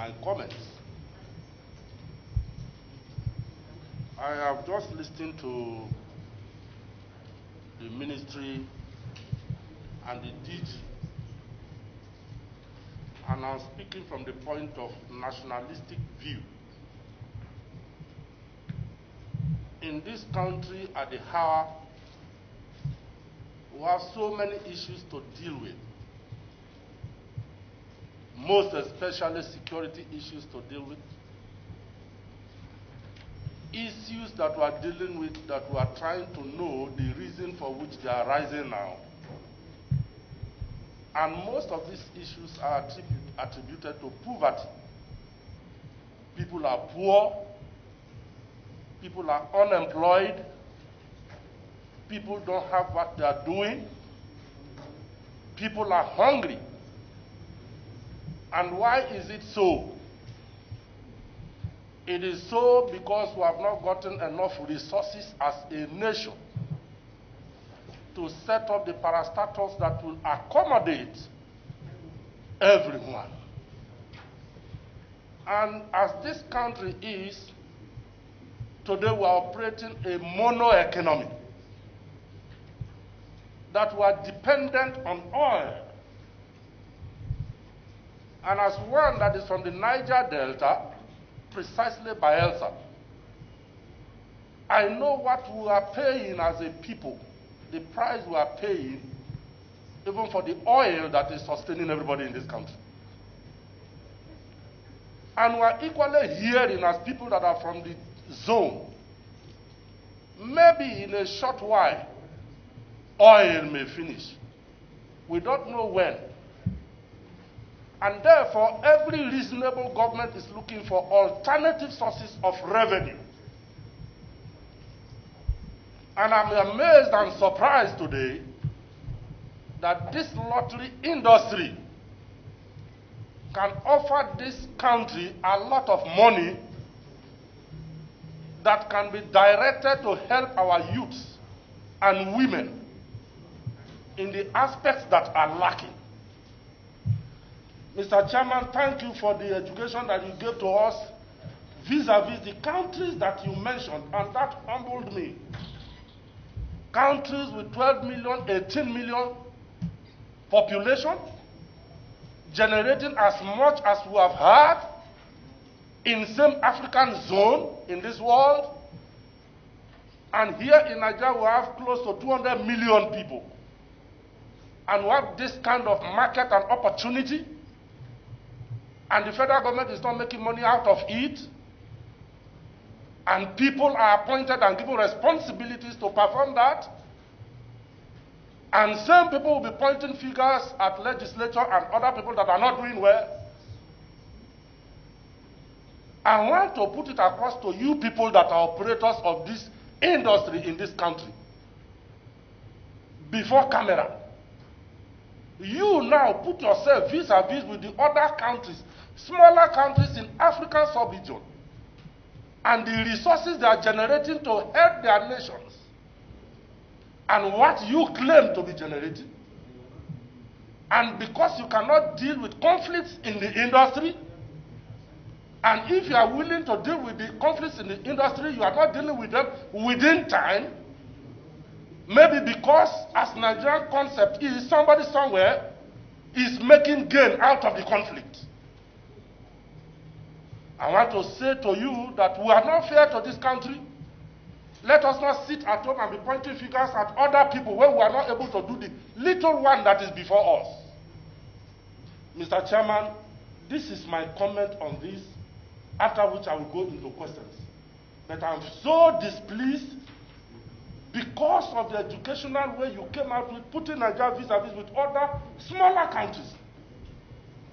my comments. I have just listened to the ministry and the DG, and I'm speaking from the point of nationalistic view. In this country at the hour, we have so many issues to deal with, most especially security issues to deal with, issues that we are dealing with that we are trying to know the reason for which they are rising now. And most of these issues are attributed to poverty. People are poor, people are unemployed, people don't have what they are doing, people are hungry. And why is it so? It is so because we have not gotten enough resources as a nation to set up the parastatals that will accommodate everyone. And as this country is, today we are operating a mono economy, that we are dependent on oil. And as one that is from the Niger Delta, precisely Bayelsa, I know what we are paying as a people, the price we are paying, even for the oil that is sustaining everybody in this country. And we are equally hearing as people that are from the zone, maybe in a short while, oil may finish. We don't know when. And therefore, every reasonable government is looking for alternative sources of revenue. And I'm amazed and surprised today that this lottery industry can offer this country a lot of money that can be directed to help our youths and women in the aspects that are lacking. Mr. Chairman, thank you for the education that you gave to us vis-a-vis the countries that you mentioned, and that humbled me. Countries with 12 million, 18 million population, generating as much as we have had in same African zone in this world. And here in Nigeria, we have close to 200 million people. And we have this kind of market and opportunity, and the federal government is not making money out of it, and people are appointed and given responsibilities to perform that, and same people will be pointing fingers at legislature and other people that are not doing well. I want to put it across to you people that are operators of this industry in this country. Before camera, you now put yourself vis-a-vis with the other countries, smaller countries in African sub-region, and the resources they are generating to help their nations, and what you claim to be generating. And because you cannot deal with conflicts in the industry, and if you are willing to deal with the conflicts in the industry, you are not dealing with them within time, maybe because, as Nigerian concept is, somebody somewhere is making gain out of the conflict. I want to say to you that we are not fair to this country. Let us not sit at home and be pointing fingers at other people when we are not able to do the little one that is before us. Mr. Chairman, this is my comment on this, after which I will go into questions. But I'm so displeased because of the educational way you came out with, putting Nigeria vis-a-vis with other smaller countries.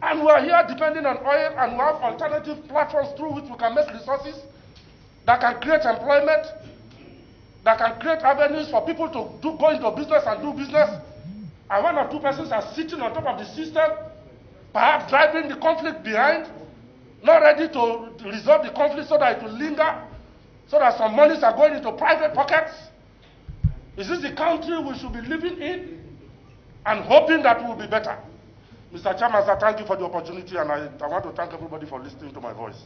And we are here depending on oil, and we have alternative platforms through which we can make resources that can create employment, that can create avenues for people to go into business and do business. And one or two persons are sitting on top of the system, perhaps driving the conflict behind, not ready to resolve the conflict so that it will linger, so that some monies are going into private pockets. Is this the country we should be living in and hoping that we will be better? Mr. Chairman, sir, thank you for the opportunity, and I want to thank everybody for listening to my voice.